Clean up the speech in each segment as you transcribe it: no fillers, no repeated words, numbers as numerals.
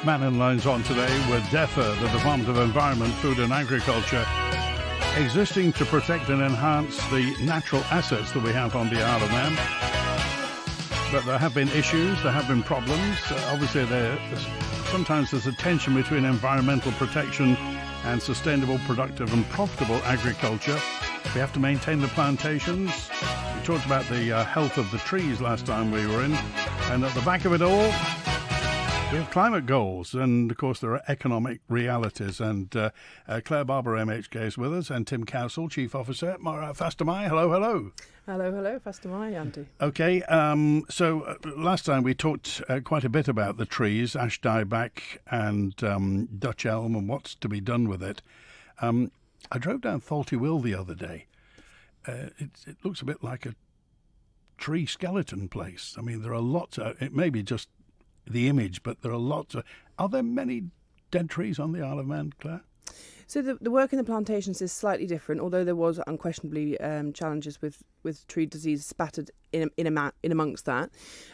Mannin Line's on today with DEFA, the Department of Environment, Food and Agriculture, existing to protect and enhance the natural assets that we have on the Isle of Man. But there have been issues, there have been problems. Obviously, sometimes there's a tension between environmental protection and sustainable, productive and profitable agriculture. We have to maintain the plantations. We talked about the health of the trees last time we were in. And at the back of it all, we have climate goals, and of course there are economic realities. And Clare Barber MHK is with us, and Tim Cowsill, Chief Officer. Fastamai, hello, hello. Hello, Fastamai, Andy. Okay, so last time we talked quite a bit about the trees, ash dieback and Dutch elm and what's to be done with it. I drove down Faulty Will the other day. It looks a bit like a tree skeleton place. I mean, there are lots of, it may be just the image, but there are lots of... Are there many dead trees on the Isle of Man, Claire? So the work in the plantations is slightly different, although there was unquestionably challenges with tree disease spattered in amongst that.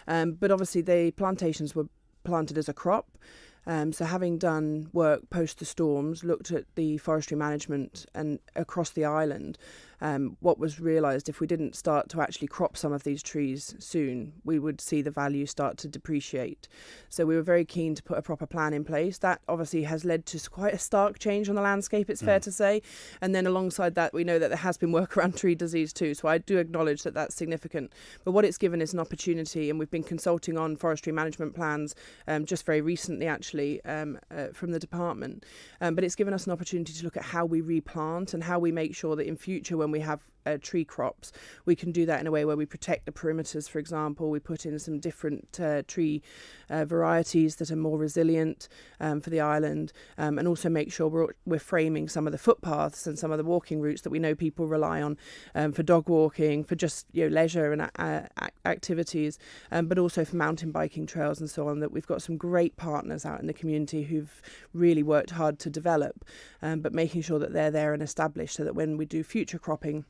But obviously the plantations were planted as a crop. So having done work post the storms, looked at the forestry management and across the island, what was realised, if we didn't start to actually crop some of these trees soon, we would see the value start to depreciate. So we were very keen to put a proper plan in place. That obviously has led to quite a stark change on the landscape, it's fair to say. And then alongside that, we know that there has been work around tree disease too. So I do acknowledge that that's significant. But what it's given is an opportunity, and we've been consulting on forestry management plans just very recently, actually, from the department. But it's given us an opportunity to look at how we replant and how we make sure that in future, when we have tree crops, we can do that in a way where we protect the perimeters. For example, we put in some different tree varieties that are more resilient for the island, and also make sure we're framing some of the footpaths and some of the walking routes that we know people rely on for dog walking, for just leisure and activities, but also for mountain biking trails and so on, that we've got some great partners out in the community who've really worked hard to develop, but making sure that they're there and established so that when we do future cropping,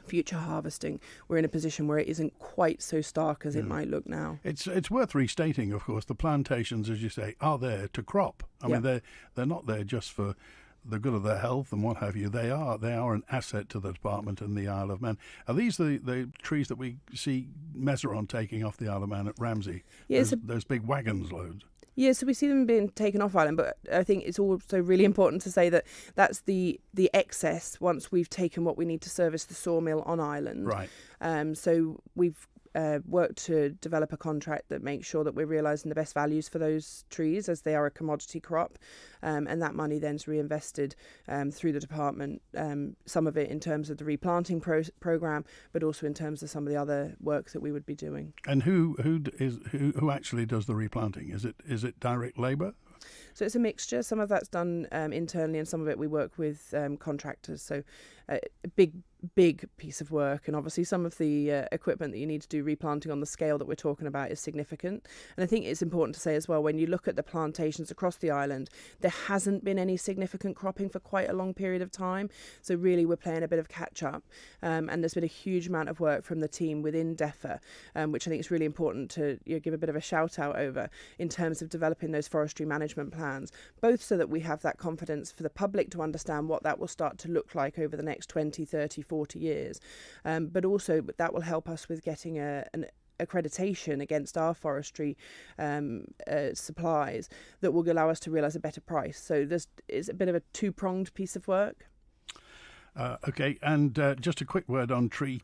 future harvesting, we're in a position where it isn't quite so stark as it might look now. It's worth restating, of course, the plantations, as you say, are there to crop. I mean, they're not there just for the good of their health and what have you. They are an asset to the department and the Isle of Man. Are these the trees that we see Meseron taking off the Isle of Man at Ramsey? Yes, those big wagons loads. Yeah, so we see them being taken off island, but I think it's also really important to say that that's the excess once we've taken what we need to service the sawmill on island. Right. So we've worked to develop a contract that makes sure that we're realising the best values for those trees as they are a commodity crop, and that money then is reinvested through the department, some of it in terms of the replanting programme, but also in terms of some of the other work that we would be doing. And who actually does the replanting? Is it direct labour? So it's a mixture. Some of that's done internally, and some of it we work with contractors. So a big piece of work, and obviously some of the equipment that you need to do replanting on the scale that we're talking about is significant. And I think it's important to say as well, when you look at the plantations across the island, there hasn't been any significant cropping for quite a long period of time. So really we're playing a bit of catch up, and there's been a huge amount of work from the team within DEFA, which I think is really important to give a bit of a shout out over in terms of developing those forestry management plans, both so that we have that confidence for the public to understand what that will start to look like over the next 20, 30, 40 years, but also that will help us with getting an accreditation against our forestry supplies that will allow us to realise a better price. So this is a bit of a two-pronged piece of work. Okay, and just a quick word on tree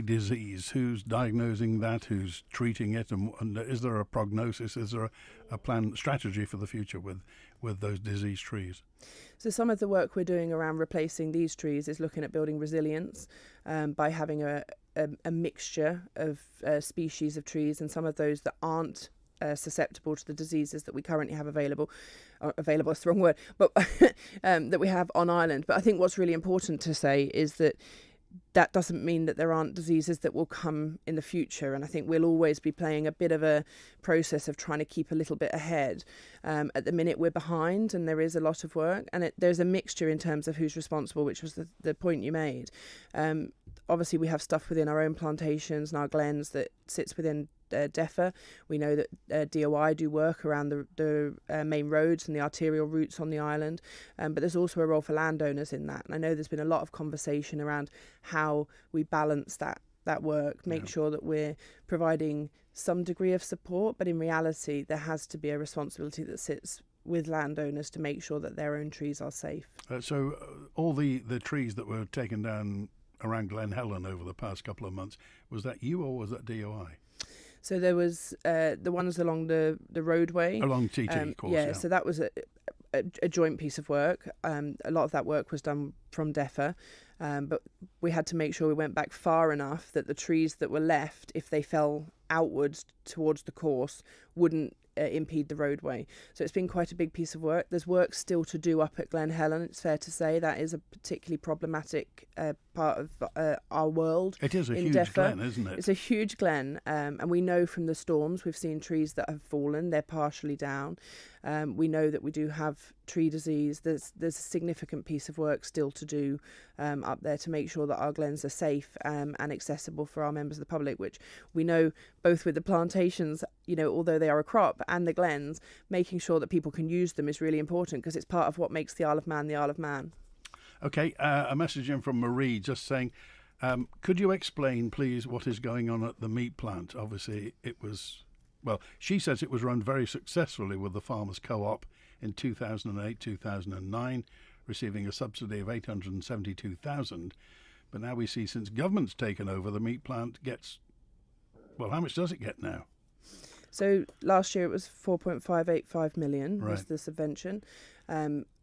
disease. Who's diagnosing that? Who's treating it? And is there a prognosis? Is there a plan, strategy for the future with those diseased trees? So some of the work we're doing around replacing these trees is looking at building resilience by having a mixture of species of trees, and some of those that aren't susceptible to the diseases that we currently have available is the wrong word, but that we have on island. But I think what's really important to say is that doesn't mean that there aren't diseases that will come in the future. And I think we'll always be playing a bit of a process of trying to keep a little bit ahead. At the minute, we're behind, and there is a lot of work. And there's a mixture in terms of who's responsible, which was the point you made. Obviously, we have stuff within our own plantations and our glens that sits within DEFA. We know that DOI do work around the main roads and the arterial routes on the island, but there's also a role for landowners in that. And I know there's been a lot of conversation around how we balance that work, make sure that we're providing some degree of support, but in reality there has to be a responsibility that sits with landowners to make sure that their own trees are safe. So all the trees that were taken down around Glen Helen over the past couple of months, was that you or was that DOI? So there was the ones along the roadway. Along TT, of course. Yeah, so that was a joint piece of work. A lot of that work was done from DEFA, but we had to make sure we went back far enough that the trees that were left, if they fell outwards towards the course, wouldn't impede the roadway. So it's been quite a big piece of work. There's work still to do up at Glen Helen. It's fair to say that is a particularly problematic part of our world. It is a huge DEFA. glen, isn't it? It's a huge glen, and we know from the storms we've seen trees that have fallen. They're partially down. We know that we do have tree disease. There's a significant piece of work still to do up there to make sure that our glens are safe and accessible for our members of the public, which we know both with the plantations, although they are a crop, and the glens, making sure that people can use them is really important because it's part of what makes the Isle of Man the Isle of Man. Okay, a message in from Marie just saying, could you explain, please, what is going on at the meat plant? Obviously, she says it was run very successfully with the Farmers Co-op in 2008-2009, receiving a subsidy of $872,000. But now we see since government's taken over, the meat plant gets, how much does it get now? So last year it was 4.585 million was Right. the subvention.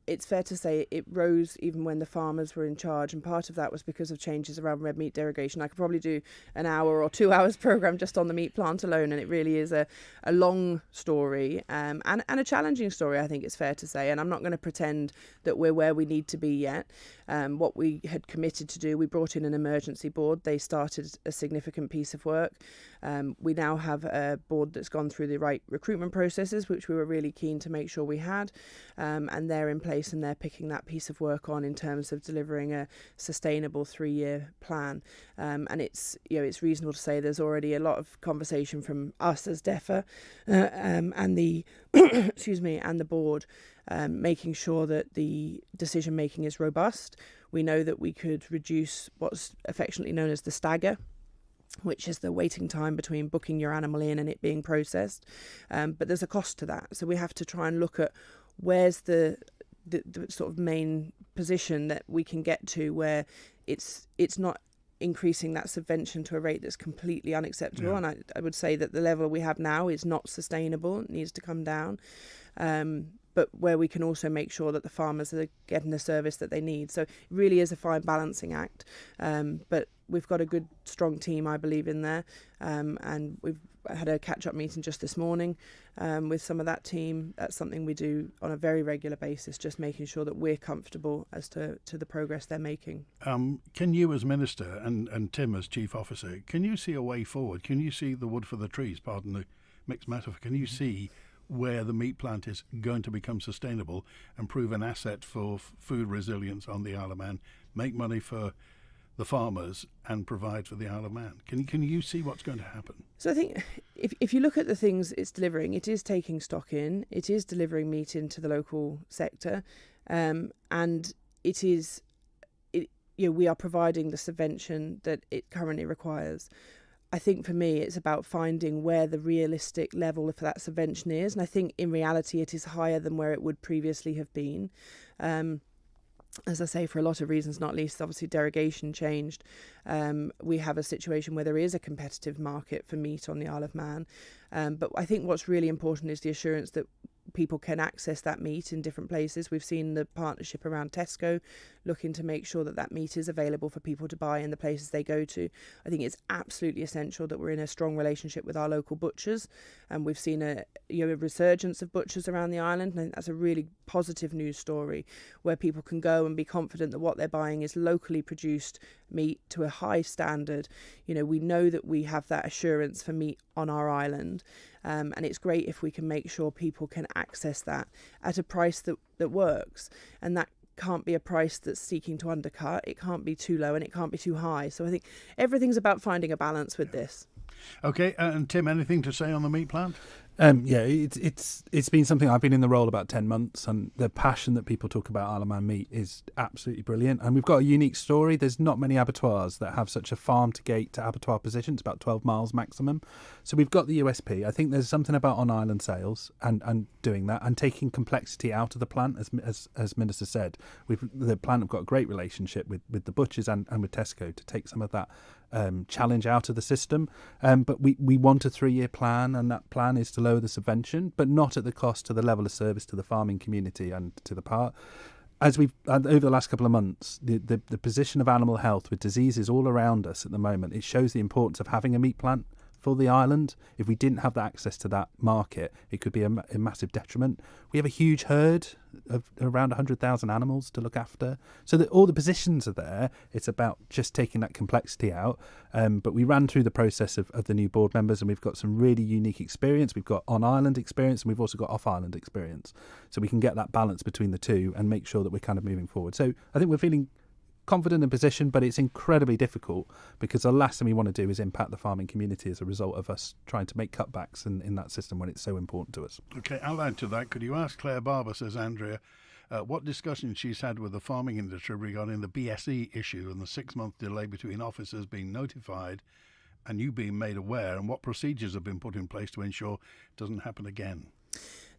It's fair to say it rose even when the farmers were in charge, and part of that was because of changes around red meat derogation. I could probably do an hour or 2 hours programme just on the meat plant alone, and it really is a long story and a challenging story, I think it's fair to say. And I'm not going to pretend that we're where we need to be yet. What we had committed to do, we brought in an emergency board. They started a significant piece of work. We now have a board that's gone through the right recruitment processes, which we were really keen to make sure we had, and they're in place and they're picking that piece of work on in terms of delivering a sustainable 3-year plan. And it's reasonable to say there's already a lot of conversation from us as DEFA and the and the board, making sure that the decision making is robust. We know that we could reduce what's affectionately known as the stagger, which is the waiting time between booking your animal in and it being processed. But there's a cost to that. So we have to try and look at where's the sort of main position that we can get to where it's not increasing that subvention to a rate that's completely unacceptable. Yeah. And I would say that the level we have now is not sustainable. It needs to come down. But where we can also make sure that the farmers are getting the service that they need. So it really is a fine balancing act. But we've got a good, strong team, I believe, in there. And we've had a catch-up meeting just this morning with some of that team. That's something we do on a very regular basis, just making sure that we're comfortable as to the progress they're making. Can you as Minister and Tim as Chief Officer, can you see a way forward? Can you see the wood for the trees, pardon the mixed metaphor? Can you see where the meat plant is going to become sustainable and prove an asset for food resilience on the Isle of Man, make money for the farmers and provide for the Isle of Man? Can you see what's going to happen? So I think if you look at the things it's delivering, it is taking stock in, it is delivering meat into the local sector, and we are providing the subvention that it currently requires. I think for me, it's about finding where the realistic level of that subvention is. And I think in reality, it is higher than where it would previously have been. As I say, for a lot of reasons, not least, obviously, derogation changed. We have a situation where there is a competitive market for meat on the Isle of Man. But I think what's really important is the assurance that people can access that meat in different places. We've seen the partnership around Tesco looking to make sure that meat is available for people to buy in the places they go to. I think it's absolutely essential that we're in a strong relationship with our local butchers, and we've seen a resurgence of butchers around the island, and that's a really positive news story where people can go and be confident that what they're buying is locally produced meat to a high standard. We know that we have that assurance for meat on our island, and it's great if we can make sure people can access that at a price that works, and that can't be a price that's seeking to undercut. It can't be too low and it can't be too high. So I think everything's about finding a balance with this. Okay, and Tim, anything to say on the meat plant? Yeah, it's been something. I've been in the role about 10 months, and the passion that people talk about Isle of Man meat is absolutely brilliant. And we've got a unique story. There's not many abattoirs that have such a farm to gate to abattoir position. It's about 12 miles maximum. So we've got the USP. I think there's something about on island sales and doing that and taking complexity out of the plant, as Minister said. The plant have got a great relationship with the butchers and with Tesco to take some of that challenge out of the system. But we want a 3-year plan, and that plan is to lower the subvention, but not at the cost to the level of service to the farming community and to the part. As we've over the last couple of months, the position of animal health with diseases all around us at the moment, it shows the importance of having a meat plant for the island. If we didn't have the access to that market, it could be a massive detriment. We have a huge herd of around 100,000 animals to look after, so that all the positions are there. It's about just taking that complexity out. But we ran through the process of the new board members, and we've got some really unique experience. We've got on-island experience, and we've also got off-island experience, so we can get that balance between the two and make sure that we're kind of moving forward. So I think we're feeling confident in position, but it's incredibly difficult because the last thing we want to do is impact the farming community as a result of us trying to make cutbacks in that system when it's so important to us. Okay, I'll add to that. Could you ask Clare Barber, says Andrea, what discussions she's had with the farming industry regarding the BSE issue and the 6-month delay between officers being notified and you being made aware, and what procedures have been put in place to ensure it doesn't happen again?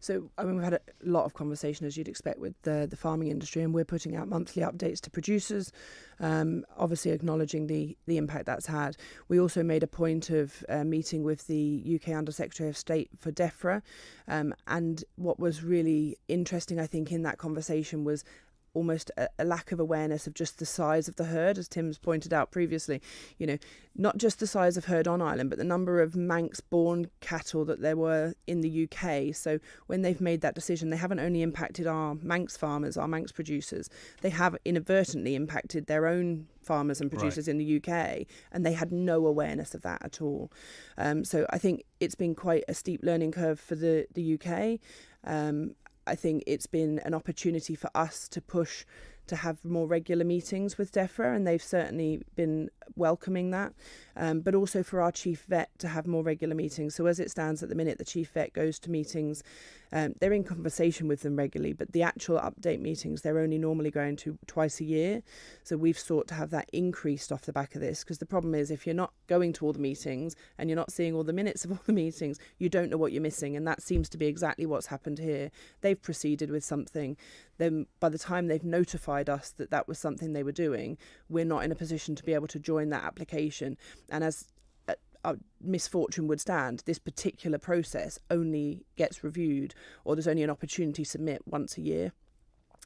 So, I mean, we've had a lot of conversation, as you'd expect, with the farming industry, and we're putting out monthly updates to producers, obviously acknowledging the impact that's had. We also made a point of meeting with the UK Under Secretary of State for DEFA, and what was really interesting, I think, in that conversation was almost a lack of awareness of just the size of the herd, as Tim's pointed out previously. You know, not just the size of herd on island, but the number of Manx-born cattle that there were in the UK. So when they've made that decision, they haven't only impacted our Manx farmers, our Manx producers, they have inadvertently impacted their own farmers and producers in the UK, and they had no awareness of that at all. So I think it's been quite a steep learning curve for the UK. I think it's been an opportunity for us to push to have more regular meetings with DEFA, and they've certainly been welcoming that, but also for our chief vet to have more regular meetings. So as it stands at the minute, the chief vet goes to meetings, they're in conversation with them regularly, but the actual update meetings, they're only normally going to twice a year. So we've sought to have that increased off the back of this, because the problem is if you're not going to all the meetings and you're not seeing all the minutes of all the meetings, you don't know what you're missing, and that seems to be exactly what's happened here. They've proceeded with something, then by the time they've notified us that that was something they were doing, we're not in a position to be able to join that application. And as misfortune would stand, this particular process only gets reviewed, or there's only an opportunity to submit once a year.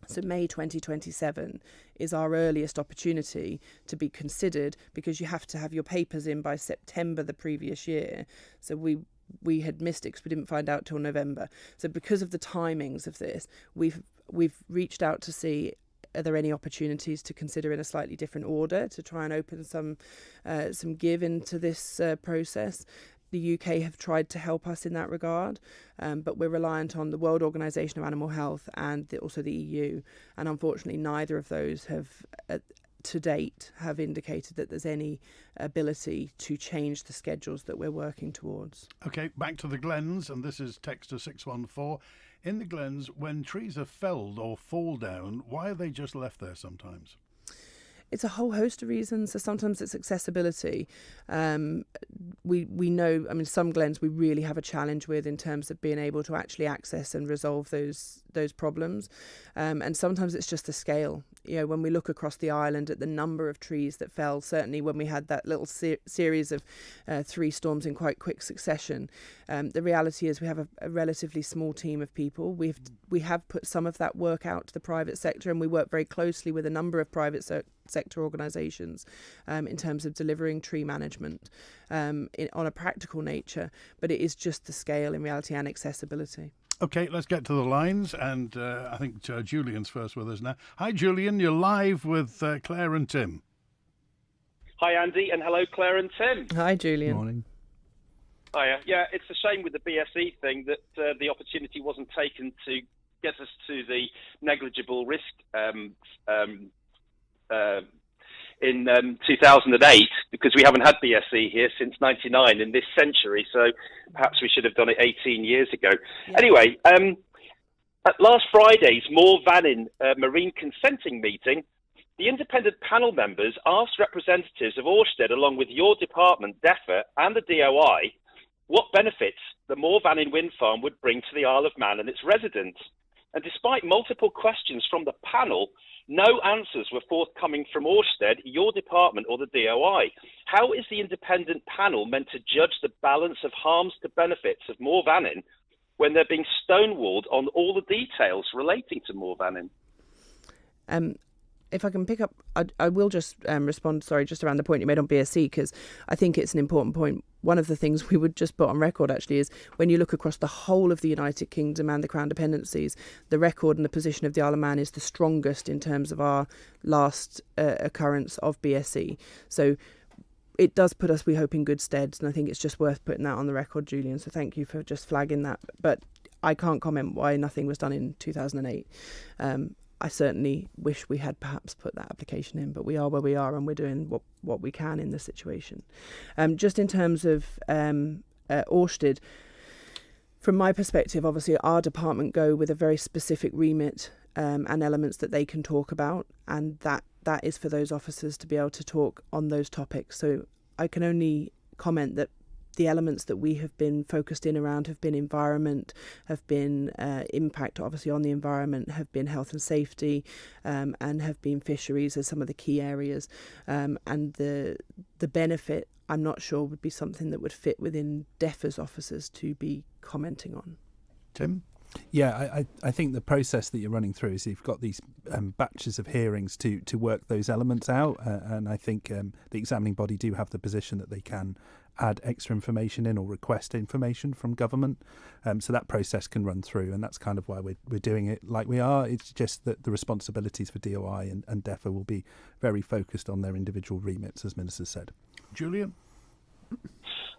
So May 2027 is our earliest opportunity to be considered, because you have to have your papers in by September the previous year. So we had missed it because we didn't find out till November. So because of the timings of this, we've reached out to see, are there any opportunities to consider in a slightly different order to try and open some give into this process. The UK have tried to help us in that regard, but we're reliant on the World Organization of Animal Health and also the EU, and unfortunately neither of those have to date have indicated that there's any ability to change the schedules that we're working towards. Okay, back to the glens, and this is text to 614. In the glens, when trees are felled or fall down, why are they just left there sometimes? It's a whole host of reasons. So sometimes it's accessibility. We know, I mean, some glens we really have a challenge with in terms of being able to actually access and resolve those problems. And sometimes it's just the scale. You know, when we look across the island at the number of trees that fell, certainly when we had that little series of 3 storms in quite quick succession, the reality is we have a relatively small team of people. We have put some of that work out to the private sector, and we work very closely with a number of private sector organisations in terms of delivering tree management on a practical nature, but it is just the scale in reality and accessibility. Okay, let's get to the lines, and I think Julian's first with us now. Hi Julian, you're live with Claire and Tim. Hi Andy, and hello Claire and Tim. Hi Julian. Morning. Hiya. Yeah, it's a shame with the BSE thing that the opportunity wasn't taken to get us to the negligible risk in 2008 because we haven't had BSE here since 99 in this century. So perhaps we should have done it 18 years ago. Yeah. Anyway, at last Friday's Moore Vannin Marine Consenting meeting, the independent panel members asked representatives of Ørsted, along with your department, DEFA, and the DOI, what benefits the Moore Vannin wind farm would bring to the Isle of Man and its residents. And despite multiple questions from the panel, no answers were forthcoming from Ørsted, your department, or the DOI. How is the independent panel meant to judge the balance of harms to benefits of Moore Vannin when they're being stonewalled on all the details relating to Moore Vannin? If I can pick up, I will just respond, just around the point you made on BSE, because I think it's an important point. One of the things we would just put on record, actually, is when you look across the whole of the United Kingdom and the Crown dependencies, the record and the position of the Isle of Man is the strongest in terms of our last occurrence of BSE. So it does put us, we hope, in good stead, and I think it's just worth putting that on the record, Julian. So thank you for just flagging that. But I can't comment why nothing was done in 2008. I certainly wish we had perhaps put that application in, but we are where we are and we're doing what we can in the situation. Just in terms of Ørsted, from my perspective, obviously our department go with a very specific remit and elements that they can talk about, and that is for those officers to be able to talk on those topics. So I can only comment that the elements that we have been focused in around have been environment, have been impact obviously on the environment, have been health and safety, and have been fisheries as some of the key areas. And the benefit, I'm not sure, would be something that would fit within DEFA's officers to be commenting on. Tim? Yeah, I think the process that you're running through is you've got these batches of hearings to work those elements out, and I think the examining body do have the position that they can add extra information in or request information from government, so that process can run through, and that's kind of why we're doing it like we are. It's just that the responsibilities for DOI and DEFA will be very focused on their individual remits, as Minister said. Julian?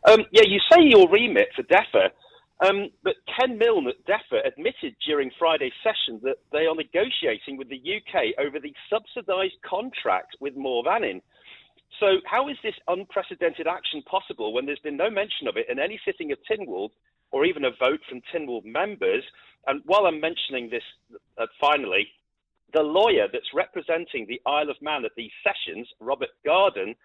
Yeah, you say your remit for DEFA, but Ken Milne at DEFA admitted during Friday's session that they are negotiating with the UK over the subsidised contract with Moore Vannin. So how is this unprecedented action possible when there's been no mention of it in any sitting of Tynwald or even a vote from Tynwald members? And while I'm mentioning this, finally, the lawyer that's representing the Isle of Man at these sessions, Robert Garden,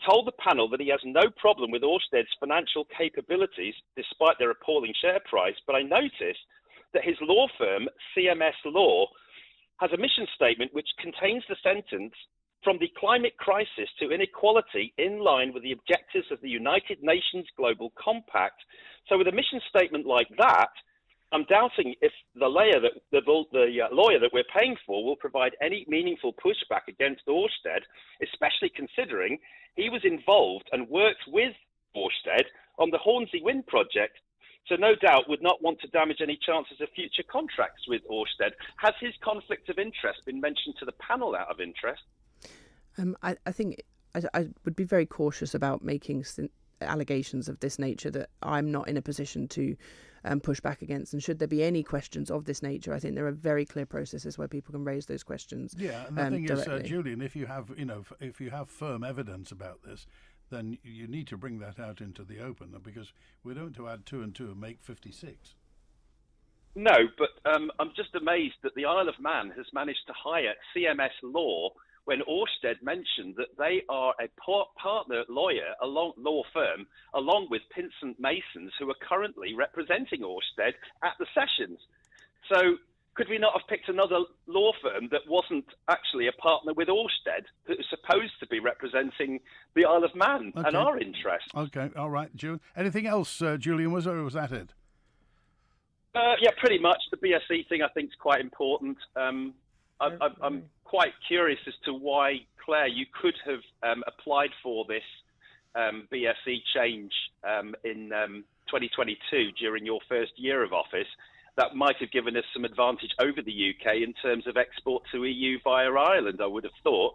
told the panel that he has no problem with Ørsted's financial capabilities despite their appalling share price. But I noticed that his law firm, CMS Law, has a mission statement which contains the sentence, "From the climate crisis to inequality in line with the objectives of the United Nations Global Compact." So with a mission statement like that, I'm doubting if the lawyer that we're paying for will provide any meaningful pushback against Ørsted, especially considering he was involved and worked with Ørsted on the Hornsey Wind project. So no doubt would not want to damage any chances of future contracts with Ørsted. Has his conflict of interest been mentioned to the panel out of interest? I think I would be very cautious about making allegations of this nature that I'm not in a position to push back against. And should there be any questions of this nature, I think there are very clear processes where people can raise those questions. Yeah, and the thing is, Julian, if you have firm evidence about this, then you need to bring that out into the open, because we don't to add 2 and 2 and make 56. No, but I'm just amazed that the Isle of Man has managed to hire CMS Law when Ørsted mentioned that they are a partner law firm, along with Pinsent Masons, who are currently representing Ørsted at the sessions. So could we not have picked another law firm that wasn't actually a partner with Ørsted, that was supposed to be representing the Isle of Man and our interests? Okay, all right, Julian. Anything else, Julian, was that it? Yeah, pretty much. The BSE thing I think is quite important. I'm quite curious as to why, Claire, you could have applied for this BSE change in 2022 during your first year of office. That might have given us some advantage over the UK in terms of export to EU via Ireland, I would have thought.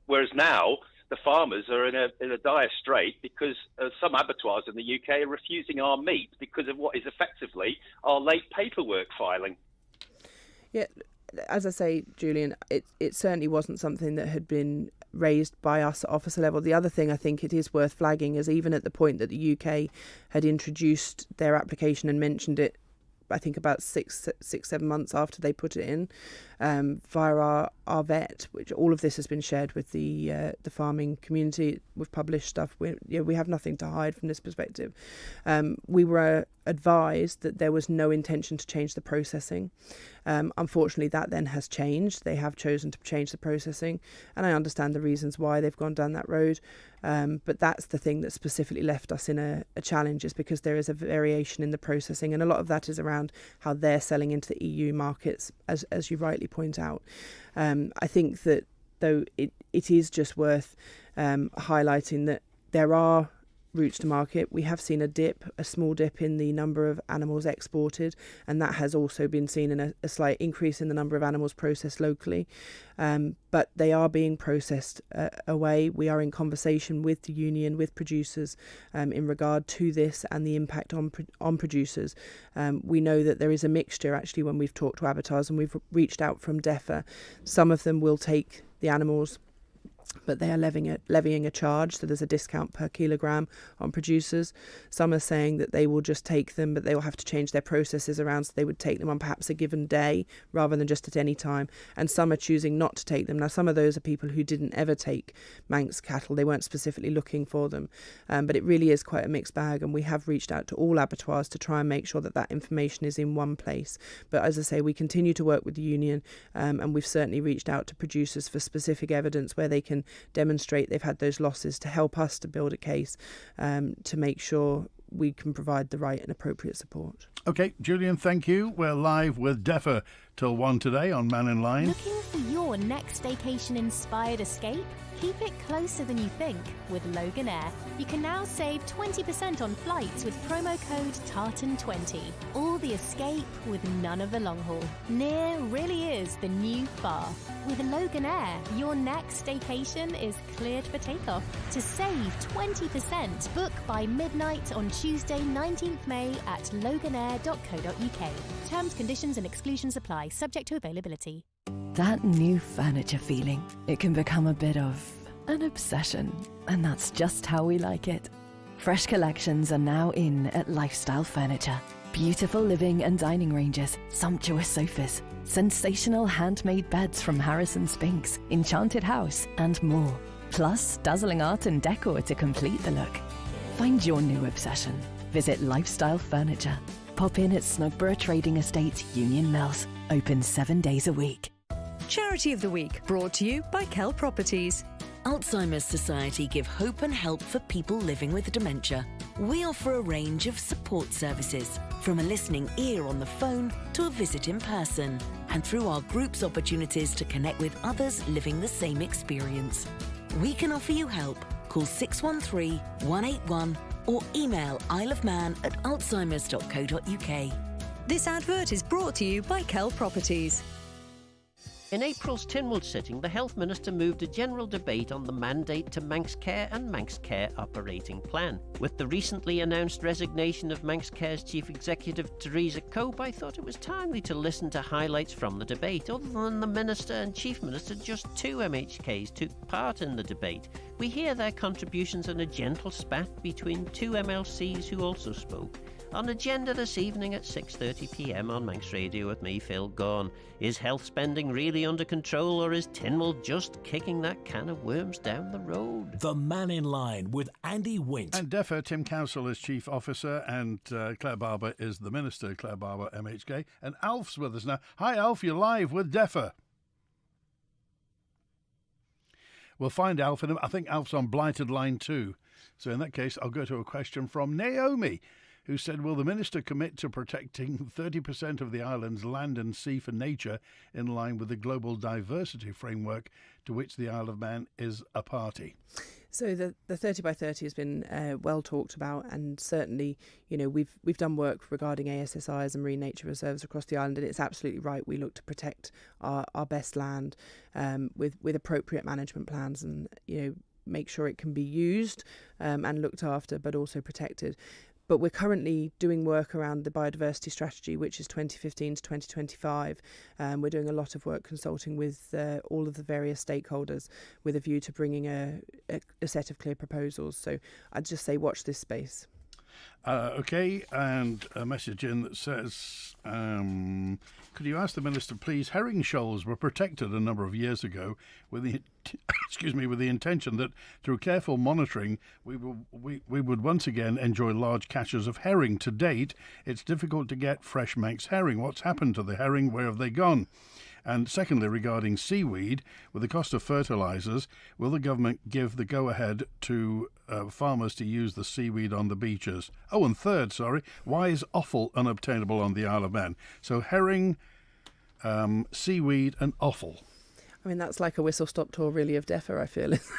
Whereas now, the farmers are in a dire strait because some abattoirs in the UK are refusing our meat because of what is effectively our late paperwork filing. Yeah, as I say, Julian, it certainly wasn't something that had been raised by us at officer level. The other thing I think it is worth flagging is even at the point that the UK had introduced their application and mentioned it, I think about 7 months after they put it in, via our vet, which all of this has been shared with the farming community. We've published stuff. We have nothing to hide from this perspective. We were advised that there was no intention to change the processing. Unfortunately, that then has changed. They have chosen to change the processing, and I understand the reasons why they've gone down that road. But that's the thing that specifically left us in a challenge, is because there is a variation in the processing, and a lot of that is around how they're selling into the EU markets, as you rightly point out. I think that, though, it is just worth highlighting that there are routes to market. We have seen a small dip in the number of animals exported, and that has also been seen in a slight increase in the number of animals processed locally. But they are being processed away. We are in conversation with the union, with producers, in regard to this and the impact on producers. We know that there is a mixture, actually, when we've talked to abattoirs, and we've reached out from DEFA. Some of them will take the animals, but they are levying a charge, so there's a discount per kilogram on producers. Some are saying that they will just take them, but they will have to change their processes around, so they would take them on perhaps a given day rather than just at any time. And some are choosing not to take them. Now, some of those are people who didn't ever take Manx cattle. They weren't specifically looking for them. But it really is quite a mixed bag, and we have reached out to all abattoirs to try and make sure that that information is in one place. But as I say, we continue to work with the union, and we've certainly reached out to producers for specific evidence where they can demonstrate they've had those losses, to help us to build a case to make sure we can provide the right and appropriate support. OK, Julian, thank you. We're live with DEFA till 1 today on Mannin Line. Looking for your next staycation-inspired escape? Keep it closer than you think with Logan Air. You can now save 20% on flights with promo code TARTAN20. All the escape with none of the long haul. Near really is the new far. With Logan Air, your next staycation is cleared for takeoff. To save 20%, book by midnight on Tuesday, 19th May at loganair.co.uk. Terms, conditions and exclusions apply, subject to availability. That new furniture feeling, it can become a bit of an obsession, and that's just how we like it. Fresh collections are now in at Lifestyle Furniture. Beautiful living and dining ranges, sumptuous sofas, sensational handmade beds from Harrison Spinks, Enchanted House, and more. Plus, dazzling art and decor to complete the look. Find your new obsession. Visit Lifestyle Furniture. Pop in at Snugborough Trading Estate, Union Mills. Open 7 days a week. Charity of the Week, brought to you by Kell Properties. Alzheimer's Society give hope and help for people living with dementia. We offer a range of support services, from a listening ear on the phone to a visit in person, and through our group's opportunities to connect with others living the same experience. We can offer you help. Call 613 181 or email isleofman@alzheimers.co.uk. This advert is brought to you by Kell Properties. In April's Tynwald sitting, the Health Minister moved a general debate on the mandate to Manx Care and Manx Care operating plan. With the recently announced resignation of Manx Care's Chief Executive Theresa Cope, I thought it was timely to listen to highlights from the debate. Other than the Minister and Chief Minister, just 2 MHKs took part in the debate. We hear their contributions in a gentle spat between 2 MLCs who also spoke. On agenda this evening at 6:30pm on Manx Radio with me, Phil Gaughan. Is health spending really under control, or is Tynwald just kicking that can of worms down the road? The Mannin Line with Andy Wint. And DEFA, Tim Cowsill is Chief Officer, and Clare Barber is the Minister, Clare Barber MHK. And Alf's with us now. Hi Alf, you're live with DEFA. We'll find Alf, and I think Alf's on Blighted Line 2. So in that case, I'll go to a question from Naomi, who said, will the Minister commit to protecting 30% of the island's land and sea for nature in line with the global diversity framework to which the Isle of Man is a party? So the 30 by 30 has been well talked about, and certainly, we've done work regarding ASSIs and marine nature reserves across the island, and it's absolutely right. We look to protect our best land with appropriate management plans, and make sure it can be used and looked after, but also protected. But we're currently doing work around the biodiversity strategy, which is 2015 to 2025. We're doing a lot of work consulting with all of the various stakeholders with a view to bringing a set of clear proposals. So I'd just say watch this space. Okay, and a message in that says, could you ask the Minister, please, herring shoals were protected a number of years ago with the with the intention that through careful monitoring we would once again enjoy large catches of herring. To date, it's difficult to get fresh Manx herring. What's happened to the herring? Where have they gone? And secondly, regarding seaweed, with the cost of fertilisers, will the government give the go-ahead to farmers to use the seaweed on the beaches? Oh, and third, why is offal unobtainable on the Isle of Man? So herring, seaweed and offal. I mean, that's like a whistle-stop tour, really, of DEFA, I feel. It's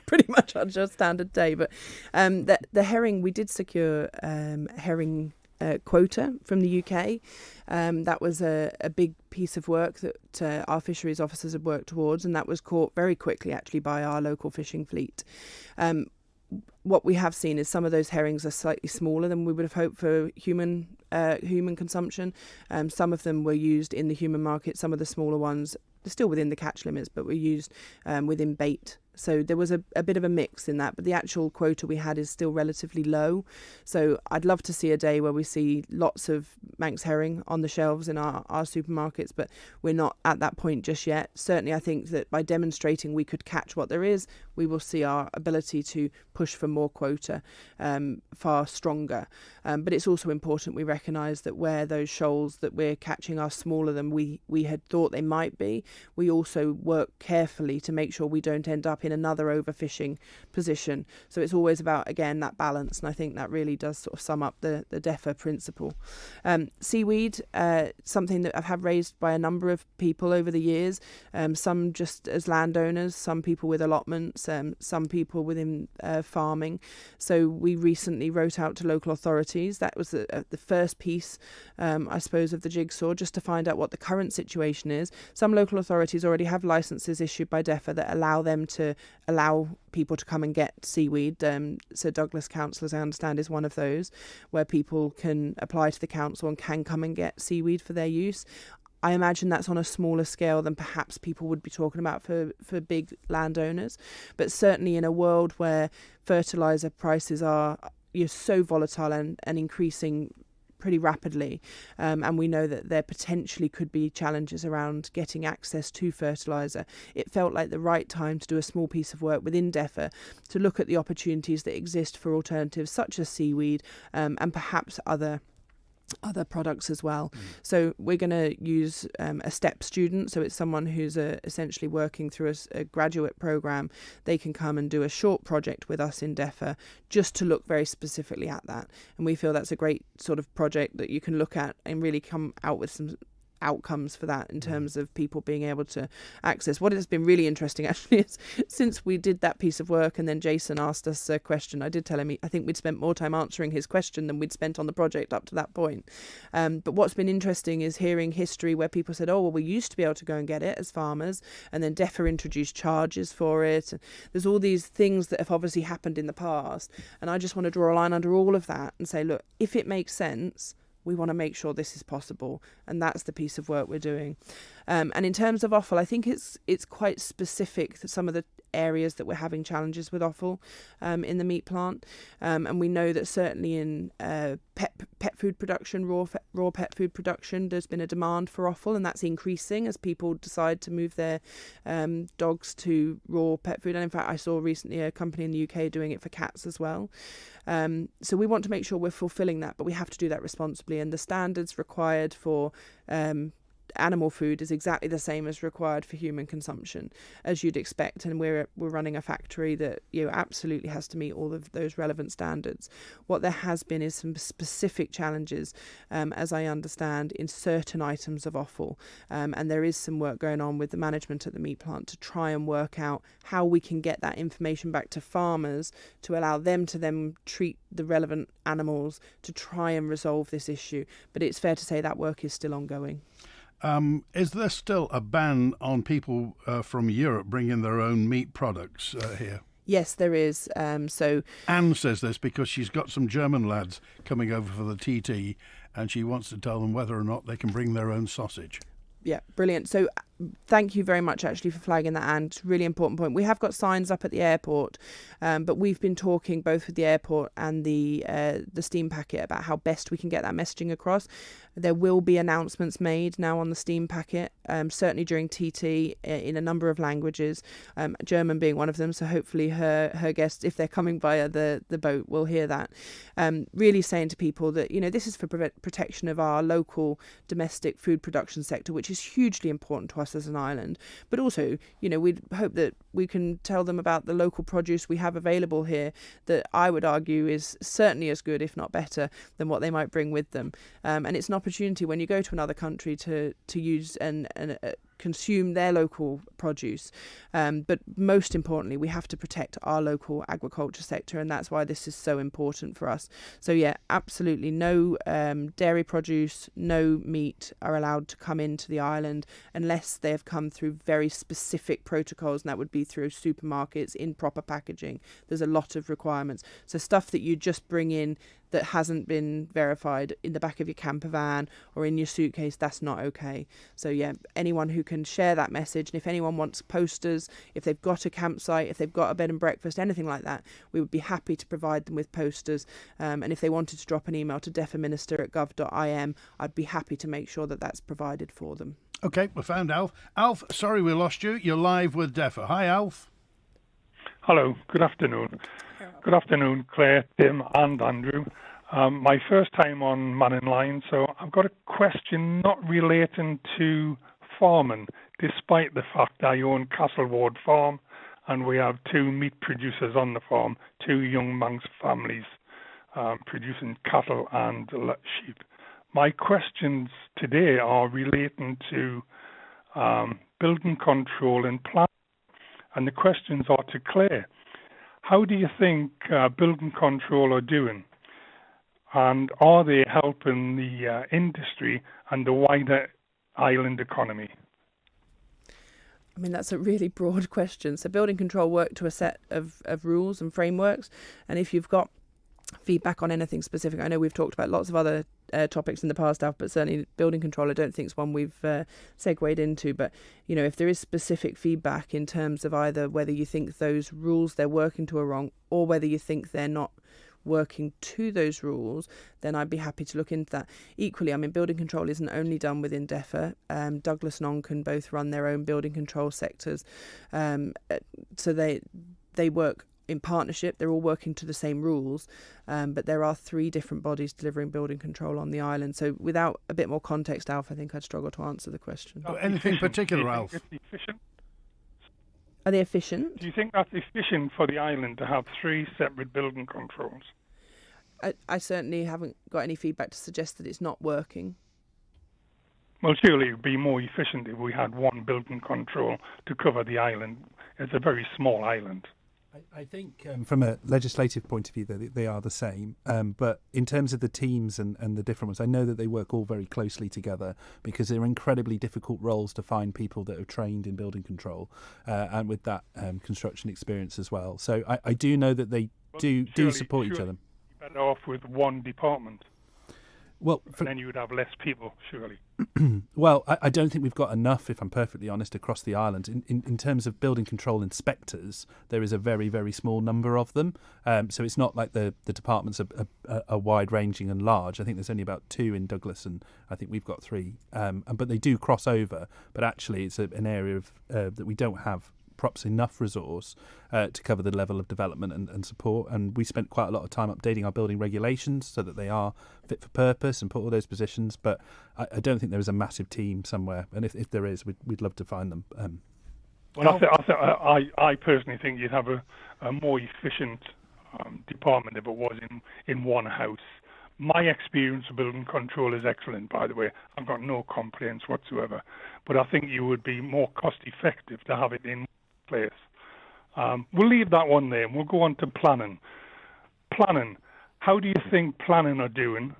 pretty much our just standard day. But the herring, we did secure herring quota from the UK. That was a big piece of work that our fisheries officers had worked towards, and that was caught very quickly, actually, by our local fishing fleet. What we have seen is some of those herrings are slightly smaller than we would have hoped for human consumption. Some of them were used in the human market. Some of the smaller ones are still within the catch limits, but were used within bait. So there was a bit of a mix in that, but the actual quota we had is still relatively low. So I'd love to see a day where we see lots of Manx herring on the shelves in our supermarkets, but we're not at that point just yet. Certainly, I think that by demonstrating we could catch what there is, we will see our ability to push for more quota far stronger. But it's also important we recognise that where those shoals that we're catching are smaller than we had thought they might be, we also work carefully to make sure we don't end up in another overfishing position. So it's always about, again, that balance, and I think that really does sort of sum up the DEFA principle. Seaweed, something that I've had raised by a number of people over the years, some just as landowners, some people with allotments, some people within farming. So we recently wrote out to local authorities. That was the first piece, I suppose, of the jigsaw, just to find out what the current situation is. Some local authorities already have licences issued by DEFA that allow them to allow people to come and get seaweed. Sir Douglas Council, as I understand, is one of those where people can apply to the council and can come and get seaweed for their use. I imagine that's on a smaller scale than perhaps people would be talking about for big landowners. But certainly in a world where fertiliser prices are so volatile and increasing pretty rapidly, and we know that there potentially could be challenges around getting access to fertiliser, it felt like the right time to do a small piece of work within DEFA to look at the opportunities that exist for alternatives such as seaweed and perhaps other products as well. So we're going to use a STEP student, so it's someone who's essentially working through a graduate programme. They can come and do a short project with us in DEFA just to look very specifically at that, and we feel that's a great sort of project that you can look at and really come out with some outcomes for that in terms of people being able to access. What has been really interesting actually is since we did that piece of work and then Jason asked us a question, I did tell him I think we'd spent more time answering his question than we'd spent on the project up to that point. But what's been interesting is hearing history where people said, oh, well, we used to be able to go and get it as farmers, and then DEFA introduced charges for it. And there's all these things that have obviously happened in the past, and I just want to draw a line under all of that and say, look, if it makes sense, we want to make sure this is possible, and that's the piece of work we're doing. And in terms of offal, I think it's quite specific to some of the areas that we're having challenges with offal in the meat plant, and we know that certainly in pet food production, raw pet food production, there's been a demand for offal, and that's increasing as people decide to move their dogs to raw pet food. And in fact, I saw recently a company in the UK doing it for cats as well. So we want to make sure we're fulfilling that, but we have to do that responsibly, and the standards required for animal food is exactly the same as required for human consumption, as you'd expect, and we're running a factory that absolutely has to meet all of those relevant standards. What there has been is some specific challenges, as I understand, in certain items of offal, and there is some work going on with the management at the meat plant to try and work out how we can get that information back to farmers to allow them to then treat the relevant animals to try and resolve this issue. But it's fair to say that work is still ongoing. Is there still a ban on people from Europe bringing their own meat products here? Yes, there is. So Anne says this because she's got some German lads coming over for the TT, and she wants to tell them whether or not they can bring their own sausage. Yeah, brilliant. So thank you very much actually for flagging that, and it's a really important point. We have got signs up at the airport, but we've been talking both with the airport and the Steam packet about how best we can get that messaging across. There will be announcements made now on the Steam packet, certainly during TT in a number of languages, German being one of them. So hopefully her guests, if they're coming via the boat, will hear that. Really saying to people that, you know, this is for protection of our local domestic food production sector, which is hugely important to us as an island. But also, you know, we'd hope that we can tell them about the local produce we have available here that I would argue is certainly as good, if not better, than what they might bring with them. And it's an opportunity when you go to another country to use and consume their local produce. But most importantly, we have to protect our local agriculture sector, and that's why this is so important for us. So yeah, absolutely no dairy produce, no meat are allowed to come into the island unless they have come through very specific protocols, and that would be through supermarkets in proper packaging. There's a lot of requirements. So stuff that you just bring in that hasn't been verified in the back of your camper van or in your suitcase, that's not okay. So yeah, anyone who can share that message, and if anyone wants posters, if they've got a campsite, if they've got a bed and breakfast, anything like that, we would be happy to provide them with posters. And if they wanted to drop an email to defaminister@gov.im, I'd be happy to make sure that that's provided for them. Okay, we found Alf. Alf, sorry we lost you. You're live with DEFA. Hi, Alf. Hello, good afternoon. Good afternoon, Claire, Tim and Andrew. My first time on Mannin Line, so I've got a question not relating to farming, despite the fact I own Cowsill Farm and we have 2 meat producers on the farm, 2 young Manx families producing cattle and sheep. My questions today are relating to building control and planning, and the questions are to Claire. How do you think building control are doing? And are they helping the industry and the wider island economy? I mean, that's a really broad question. So building control work to a set of rules and frameworks. And if you've got feedback on anything specific, I know we've talked about lots of other topics in the past, Alf, but certainly building control, I don't think is one we've segued into. But, you know, if there is specific feedback in terms of either whether you think those rules they're working to are wrong or whether you think they're not working to those rules, then I'd be happy to look into that. Equally, I mean, building control isn't only done within DEFA. Douglas and On can both run their own building control sectors. So they work in partnership. They're all working to the same rules, but there are 3 different bodies delivering building control on the island. So without a bit more context, Alf, I think I'd struggle to answer the question. Anything particular, Alf? Are they efficient? Do you think that's efficient for the island to have 3 separate building controls? I certainly haven't got any feedback to suggest that it's not working. Well, surely it would be more efficient if we had 1 building control to cover the island. It's a very small island. I think from a legislative point of view that they are the same, but in terms of the teams and the different ones, I know that they work all very closely together because they're incredibly difficult roles to find people that are trained in building control and with that construction experience as well. So I do know that they do support each other. You're better off with 1 department. Well, and then you would have less people, surely. Well, I don't think we've got enough, if I'm perfectly honest, across the island. In terms of building control inspectors, there is a very, very small number of them. So it's not like the departments are wide-ranging and large. I think there's only about 2 in Douglas, and I think we've got 3. But they do cross over. But actually, it's an area of that we don't have perhaps enough resource to cover the level of development and support. And we spent quite a lot of time updating our building regulations so that they are fit for purpose and put all those positions. But I don't think there is a massive team somewhere. And if there is, we'd love to find them. Well, I personally think you'd have a more efficient department if it was in 1 house. My experience of building control is excellent, by the way. I've got no complaints whatsoever. But I think you would be more cost effective to have it in one place. We'll leave that one there and we'll go on to planning. Planning. How do you think planning are doing,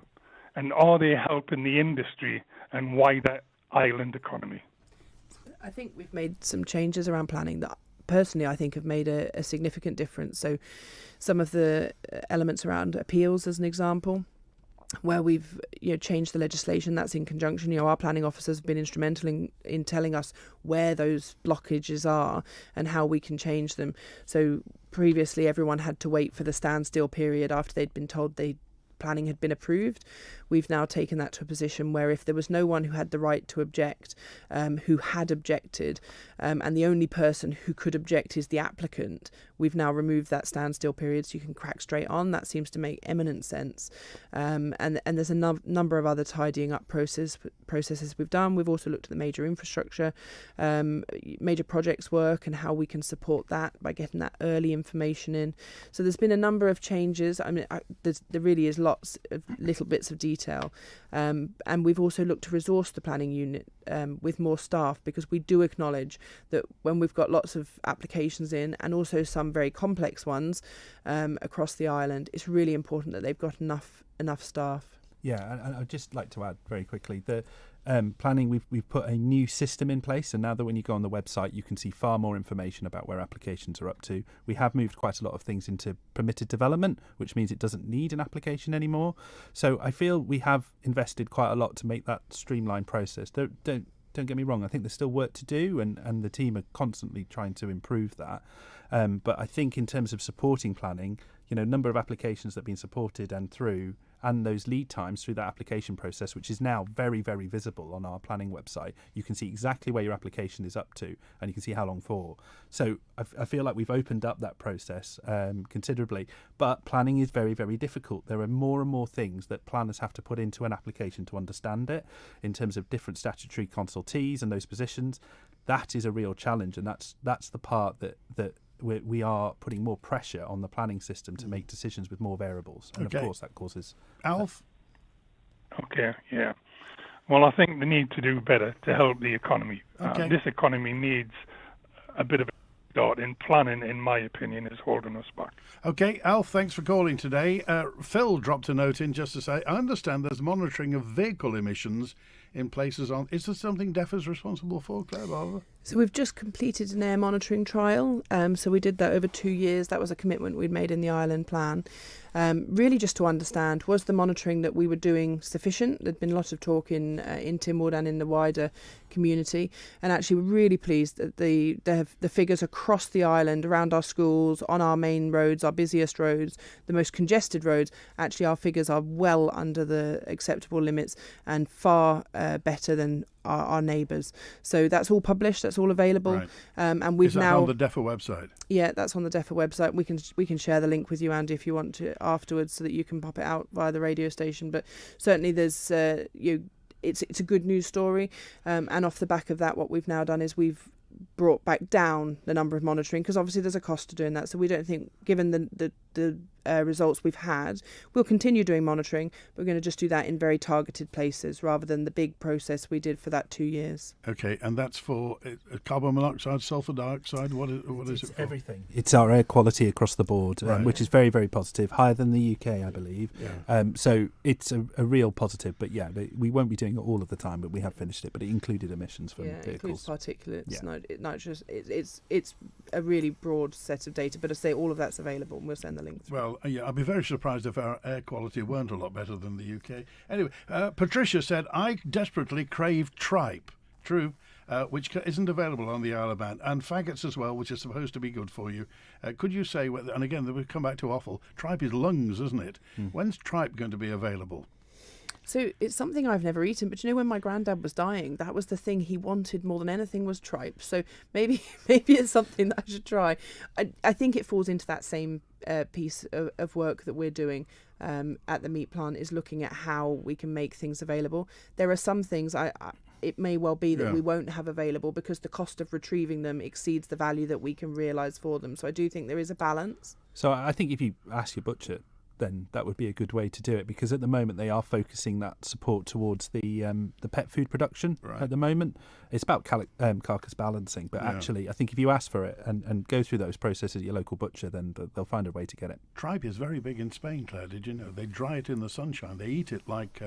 and are they helping the industry and wider island economy? I think we've made some changes around planning that personally, I think, have made a significant difference. So some of the elements around appeals, as an example, where we've changed the legislation, that's in conjunction. Our planning officers have been instrumental in telling us where those blockages are and how we can change them. So previously everyone had to wait for the standstill period after they'd been told planning had been approved. We've now taken that to a position where if there was no one who had the right to object, who had objected, and the only person who could object is the applicant, we've now removed that standstill period so you can crack straight on. That seems to make eminent sense. And there's a number of other tidying up processes we've done. We've also looked at the major infrastructure, major projects work, and how we can support that by getting that early information in. So there's been a number of changes. I mean, there really is lots of little bits of detail. And we've also looked to resource the planning unit with more staff, because we do acknowledge that when we've got lots of applications in, and also some very complex ones across the island, it's really important that they've got enough staff. Yeah, and I'd just like to add very quickly, the planning, we've put a new system in place, and now that when you go on the website you can see far more information about where applications are up to. We have moved quite a lot of things into permitted development, which means it doesn't need an application anymore. So I feel we have invested quite a lot to make that streamlined process. Don't get me wrong, I think there's still work to do, and the team are constantly trying to improve that. But I think in terms of supporting planning, number of applications that have been supported and through, and those lead times through that application process, which is now very, very visible on our planning website. You can see exactly where your application is up to, and you can see how long for. So I feel like we've opened up that process considerably, but planning is very, very difficult. There are more and more things that planners have to put into an application to understand it, in terms of different statutory consultees and those positions. That is a real challenge, and that's the part that we are putting more pressure on the planning system to make decisions with more variables, and of course that causes. Alf? Okay, yeah. Well, I think they need to do better to help the economy. This economy needs a bit of a start, in planning, in my opinion, is holding us back. Okay, Alf, thanks for calling today. Phil dropped a note in just to say, I understand there's monitoring of vehicle emissions in places on. Is this something DEFA is responsible for, Clare Barber? So we've just completed an air monitoring trial. So we did that over 2 years. That was a commitment we'd made in the island plan. Really just to understand, was the monitoring that we were doing sufficient? There'd been a lot of talk in Tynwald and in the wider community. And actually we're really pleased that the figures across the island, around our schools, on our main roads, our busiest roads, the most congested roads, actually our figures are well under the acceptable limits and far better than our neighbours. So that's all published, that's all available. Right. And we've Is that now on the DEFA website? Yeah, that's on the DEFA website. We can share the link with you, Andy, if you want to afterwards, so that you can pop it out via the radio station. But certainly there's it's a good news story. And off the back of that, what we've now done is we've brought back down the number of monitoring, because obviously there's a cost to doing that. So we don't think, given the results we've had, we'll continue doing monitoring, but we're going to just do that in very targeted places rather than the big process we did for that 2 years. Okay, and that's for carbon monoxide, sulfur dioxide. What is it for? Everything. It's our air quality across the board, which is very, very positive, higher than the UK, I believe. Yeah. So it's a real positive. But yeah, we won't be doing it all of the time, but we have finished it. But it included emissions from vehicles. It includes particulates, nitrous. It's a really broad set of data, but I say all of that's available, and we'll send the link through. Well, yeah, I'd be very surprised if our air quality weren't a lot better than the UK. Anyway, Patricia said, I desperately crave tripe. True. Which isn't available on the Isle of Man, and faggots as well, which is supposed to be good for you. Could you say, and again, we come back to offal, tripe is lungs, isn't it? When's tripe going to be available? So it's something I've never eaten, but when my granddad was dying, that was the thing he wanted more than anything, was tripe. So maybe it's something that I should try. I think it falls into that same piece of work that we're doing at the meat plant, is looking at how we can make things available. There are some things it may well be that we won't have available because the cost of retrieving them exceeds the value that we can realise for them. So I do think there is a balance. So I think if you ask your butcher, then that would be a good way to do it, because at the moment they are focusing that support towards the pet food production. At the moment it's about carcass balancing, but actually I think if you ask for it and go through those processes at your local butcher, then they'll find a way to get it. Tripe is very big in Spain, Claire, did you know? They dry it in the sunshine, they eat it like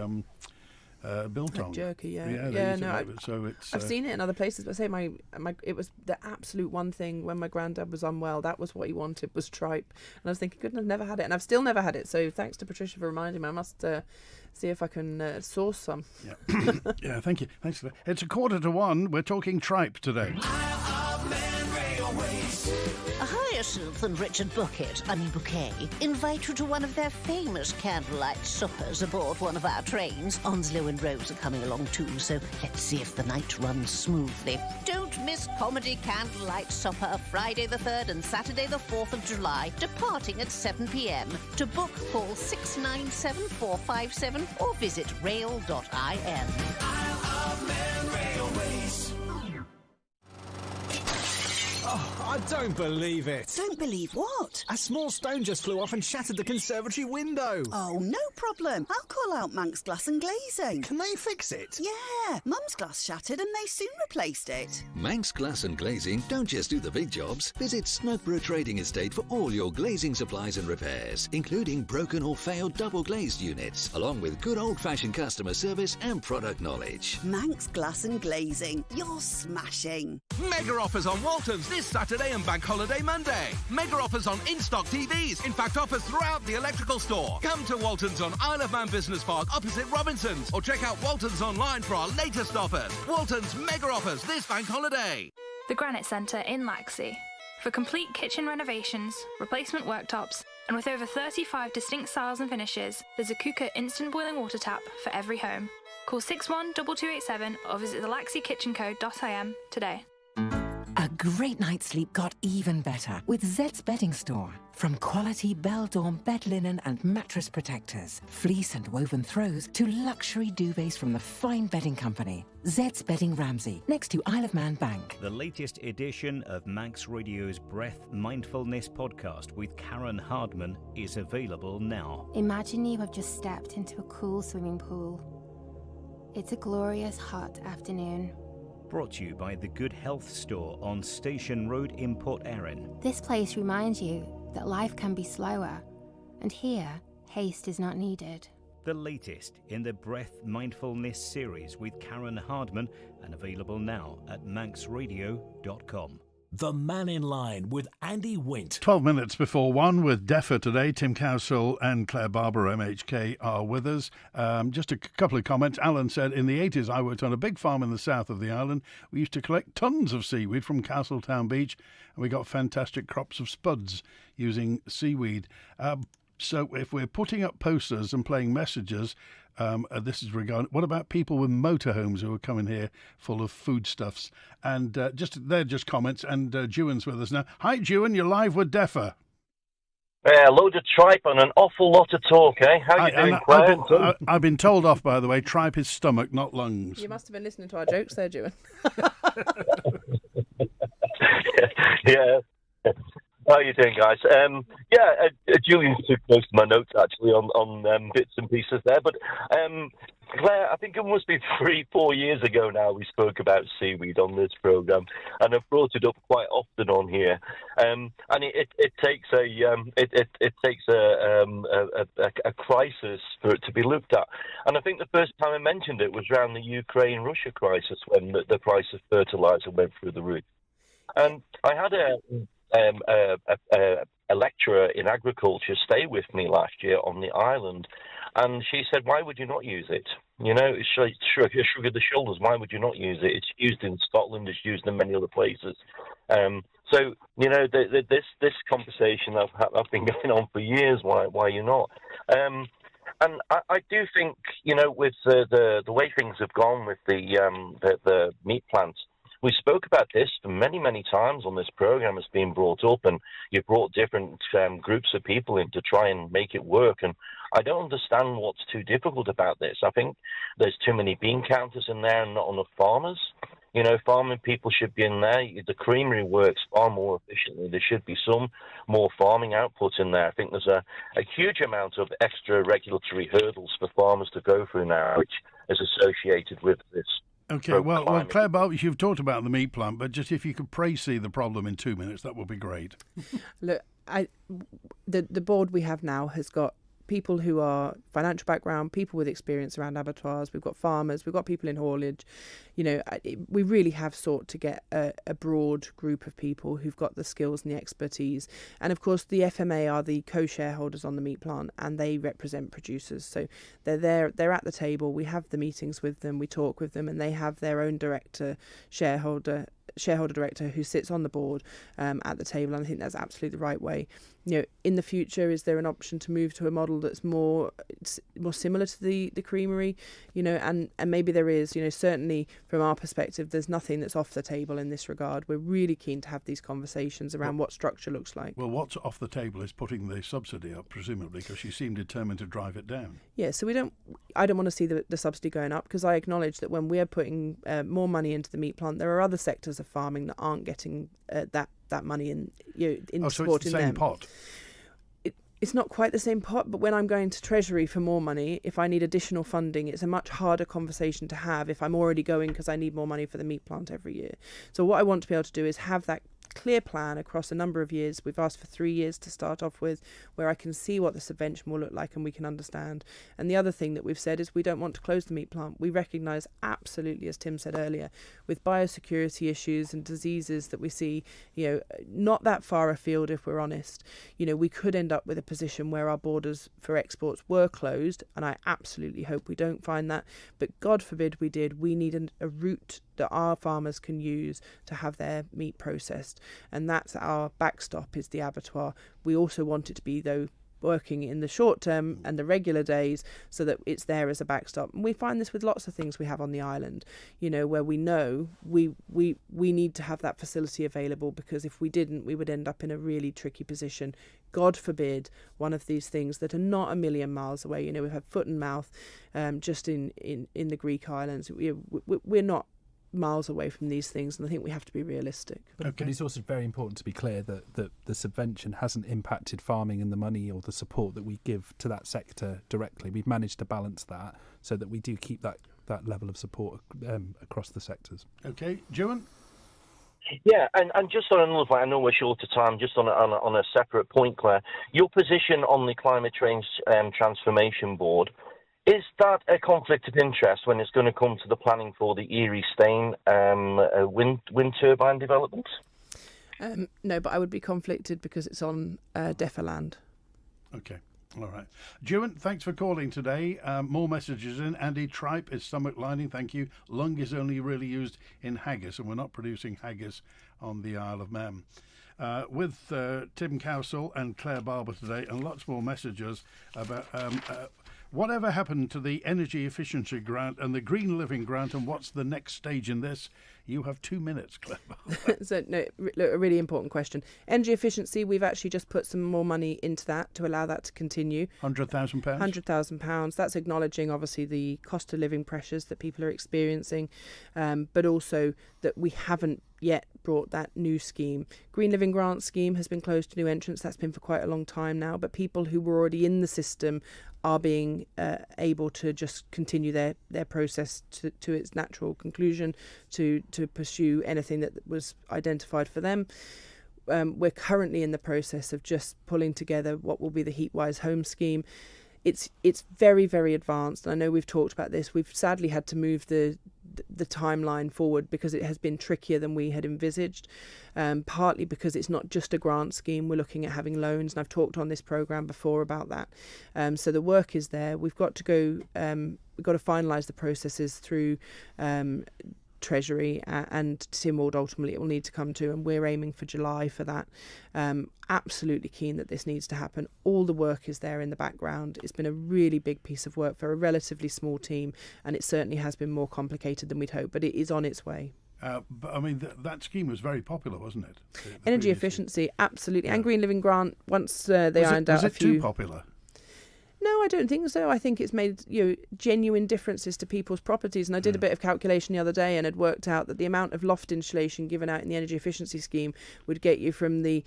biltong. Like jerky, yeah. Yeah, Yeah, they no, use it. So it's. I've seen it in other places, but I say it was the absolute one thing when my granddad was unwell. That was what he wanted, was tripe, and I was thinking, goodness, I've never had it, and I've still never had it. So thanks to Patricia for reminding me. I must see if I can source some. Yeah, yeah. Thank you. Thanks for that. It's 1:45. We're talking tripe today. Hyacinth and Richard Bouquet invite you to one of their famous candlelight suppers aboard one of our trains. Onslow and Rose are coming along too, so let's see if the night runs smoothly. Don't miss Comedy Candlelight Supper, Friday the 3rd and Saturday the 4th of July, departing at 7 p.m. To book, call 697-457 or visit rail.in. Oh, I don't believe it. Don't believe what? A small stone just flew off and shattered the conservatory window. Oh, no problem. I'll call out Manx Glass and Glazing. Can they fix it? Yeah. Mum's glass shattered and they soon replaced it. Manx Glass and Glazing don't just do the big jobs. Visit Snugborough Trading Estate for all your glazing supplies and repairs, including broken or failed double glazed units, along with good old-fashioned customer service and product knowledge. Manx Glass and Glazing. You're smashing. Mega offers on Waltons this Saturday and Bank Holiday Monday. Mega offers on in-stock TVs. In fact, offers throughout the electrical store. Come to Waltons on Isle of Man Business Park opposite Robinson's, or check out Waltons online for our latest offers. Waltons Mega offers this Bank Holiday. The Granite Centre in Laxey. For complete kitchen renovations, replacement worktops, and with over 35 distinct styles and finishes, there's a Kuka instant boiling water tap for every home. Call 612287 or visit thelaxeykitchencode.im today. A great night's sleep got even better with Zed's Bedding Store. From quality Bell-Dawn bed linen and mattress protectors, fleece and woven throws, to luxury duvets from the fine bedding company. Zed's Bedding Ramsey, next to Isle of Man Bank. The latest edition of Manx Radio's Breath Mindfulness podcast with Karen Hardman is available now. Imagine you have just stepped into a cool swimming pool. It's a glorious hot afternoon. Brought to you by the Good Health Store on Station Road in Port Erin. This place reminds you that life can be slower, and here, haste is not needed. The latest in the Breath Mindfulness series with Karen Hardman, and available now at manxradio.com. The Mannin Line with Andy Wint. 12 minutes before 1 with DEFA today. Tim Cowsill and Clare Barber MHK are with us. Just a couple of comments. Alan said, in the 80s, I worked on a big farm in the south of the island. We used to collect tons of seaweed from Castletown Beach, and we got fantastic crops of spuds using seaweed. So if we're putting up posters and playing messages, this is regarding, what about people with motorhomes who are coming here full of foodstuffs? And they're just comments. And Dewan's with us now. Hi, Dewan, you're live with DEFA. Yeah, load of tripe and an awful lot of talk, eh? How you doing, Claire? I've been told off, by the way, tripe is stomach, not lungs. You must have been listening to our jokes there, Dewan. Yeah. How are you doing, guys? Julian's too close to my notes, actually, on bits and pieces there. But, Claire, I think it must be 3-4 years ago now we spoke about seaweed on this programme, and I've brought it up quite often on here. And it takes a crisis for it to be looked at. And I think the first time I mentioned it was around the Ukraine-Russia crisis, when the price of fertiliser went through the roof. And I had a lecturer in agriculture stay with me last year on the island, and she said, why would you not use it? You know, shrug of the shoulders, why would you not use it? It's used in Scotland, it's used in many other places. So, you know, this conversation I've been going on for years, why you're not? And I do think, you know, with the way things have gone with the meat plants, we spoke about this many, many times on this program. It's been brought up, and you've brought different groups of people in to try and make it work. And I don't understand what's too difficult about this. I think there's too many bean counters in there and not enough farmers. You know, farming people should be in there. The creamery works far more efficiently. There should be some more farming output in there. I think there's a huge amount of extra regulatory hurdles for farmers to go through now, which is associated with this. Okay, well, Clare Barber, you've talked about the meat plant, but just if you could see the problem in 2 minutes, that would be great. Look, the board we have now has got people who are financial background, people with experience around abattoirs, we've got farmers, we've got people in haulage. We really have sought to get a broad group of people who've got the skills and the expertise. And of course, the FMA are the co-shareholders on the meat plant, and they represent producers. So they're at the table. We have the meetings with them, we talk with them, and they have their own shareholder director who sits on the board at the table, and I think that's absolutely the right way. In the future, is there an option to move to a model that's more similar to the creamery? And maybe there is. Certainly from our perspective, there's nothing that's off the table in this regard. We're really keen to have these conversations around what structure looks like. Well, what's off the table is putting the subsidy up, presumably, because you seem determined to drive it down. Yeah, so I don't want to see the subsidy going up, because I acknowledge that when we're putting more money into the meat plant, there are other sectors of farming that aren't getting that money in supporting them. So it's the same pot? It's not quite the same pot, but when I'm going to Treasury for more money, if I need additional funding, it's a much harder conversation to have if I'm already going because I need more money for the meat plant every year. So what I want to be able to do is have that clear plan across a number of years. We've asked for 3 years to start off with, where I can see what the subvention will look like and we can understand. And the other thing that we've said is we don't want to close the meat plant. We recognise absolutely, as Tim said earlier, with biosecurity issues and diseases that we see, not that far afield, if we're honest, we could end up with a position where our borders for exports were closed, and I absolutely hope we don't find that. But God forbid we did. We need a route that our farmers can use to have their meat processed, and that's our backstop, is the abattoir. We also want it to be, though, working in the short term and the regular days, so that it's there as a backstop. And we find this with lots of things we have on the island, where we know we need to have that facility available, because if we didn't, we would end up in a really tricky position. God forbid one of these things that are not a million miles away. We've had foot and mouth just in the Greek islands. We're not miles away from these things, and I think we have to be realistic. But it's also very important to be clear that the subvention hasn't impacted farming and the money or the support that we give to that sector directly. We've managed to balance that so that we do keep that level of support across the sectors. Okay, Joan? Yeah, and just on another point, I know we're short of time, just on a separate point, Claire, your position on the Climate Change Transformation Board, is that a conflict of interest when it's going to come to the planning for the Erie Staine wind turbine development? No, but I would be conflicted because it's on DEFA land. Okay, all right. Joan, thanks for calling today. More messages in. Andy Tripe is stomach lining, thank you. Lung is only really used in haggis, and we're not producing haggis on the Isle of Man. With Tim Cowsill and Clare Barber today, and lots more messages about whatever happened to the energy efficiency grant and the green living grant, and what's the next stage in this? You have 2 minutes, Claire. So, no, a really important question. Energy efficiency, we've actually just put some more money into that to allow that to continue. £100,000? £100,000. That's acknowledging, obviously, the cost of living pressures that people are experiencing, but also that we haven't yet brought that new scheme. Green Living Grant scheme has been closed to new entrants. That's been for quite a long time now, but people who were already in the system are being able to just continue their process to its natural conclusion, to pursue anything that was identified for them. We're currently in the process of just pulling together what will be the Heatwise Home scheme. It's very, very advanced. I know we've talked about this. We've sadly had to move the timeline forward because it has been trickier than we had envisaged, partly because it's not just a grant scheme. We're looking at having loans, and I've talked on this programme before about that. So the work is there. We've got to go, we've got to finalise the processes through Treasury, and Tynwald ultimately it will need to come to, and we're aiming for July for that. Absolutely keen that this needs to happen. All the work is there in the background. It's been a really big piece of work for a relatively small team, and it certainly has been more complicated than we'd hoped, but it is on its way. But I mean, that scheme was very popular, wasn't it? The Energy efficiency, absolutely, yeah. And Green Living Grant, once they ironed out a few... Was it too popular? No, I don't think so. I think it's made genuine differences to people's properties. And I did a bit of calculation the other day and had worked out that the amount of loft insulation given out in the energy efficiency scheme would get you from the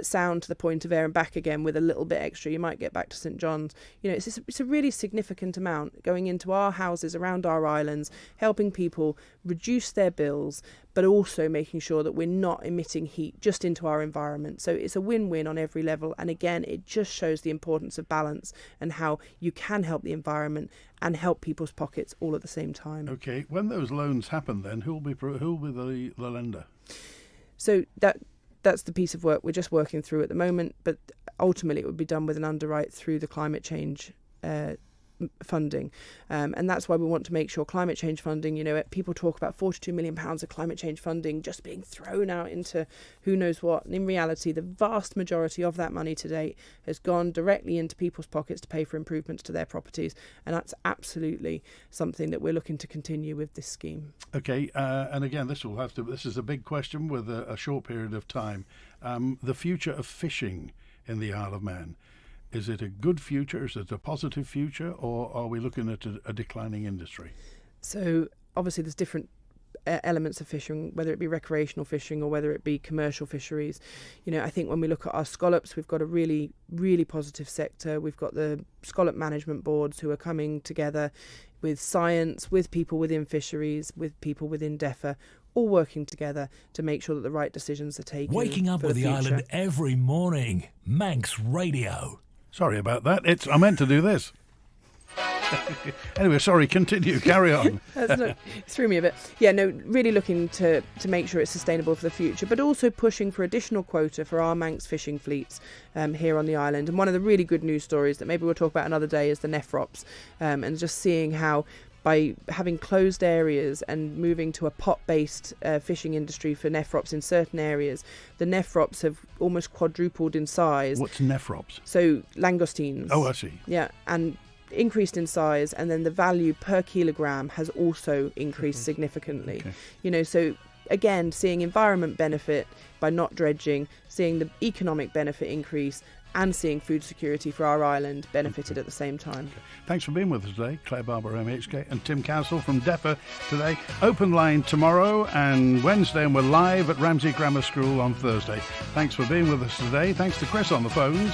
Sound to the Point of Ayre and back again with a little bit extra. You might get back to St John's. It's a really significant amount going into our houses around our islands, helping people reduce their bills, but also making sure that we're not emitting heat just into our environment. So it's a win-win on every level. And again, it just shows the importance of balance and and how you can help the environment and help people's pockets all at the same time. Okay, when those loans happen, then who'll be the lender? So that's the piece of work we're just working through at the moment, but ultimately it would be done with an underwrite through the climate change funding, and that's why we want to make sure climate change funding, people talk about £42 million of climate change funding just being thrown out into who knows what, and in reality the vast majority of that money to date has gone directly into people's pockets to pay for improvements to their properties, and that's absolutely something that we're looking to continue with this scheme. Okay, and again this is a big question with a short period of time. The future of fishing in the Isle of Man. Is it a good future? Is it a positive future? Or are we looking at a declining industry? So obviously there's different elements of fishing, whether it be recreational fishing or whether it be commercial fisheries. I think when we look at our scallops, we've got a really, really positive sector. We've got the scallop management boards who are coming together with science, with people within fisheries, with people within DEFA, all working together to make sure that the right decisions are taken. Waking up for with the future. island every morning. Manx Radio. Sorry about that. I meant to do this. Anyway, sorry, continue. Carry on. It threw me a bit. Yeah, no, really looking to make sure it's sustainable for the future, but also pushing for additional quota for our Manx fishing fleets here on the island. And one of the really good news stories that maybe we'll talk about another day is the nephrops, and just seeing how by having closed areas and moving to a pot-based fishing industry for nephrops in certain areas, the nephrops have almost quadrupled in size. What's nephrops? So langoustines. Oh, I see. Yeah, and increased in size, and then the value per kilogram has also increased significantly. Okay. So again, seeing environment benefit by not dredging, seeing the economic benefit increase, and seeing food security for our island benefited at the same time. Okay. Thanks for being with us today, Clare Barber MHK and Tim Cowsill from DEFA today. Open line tomorrow and Wednesday, and we're live at Ramsey Grammar School on Thursday. Thanks for being with us today. Thanks to Chris on the phones.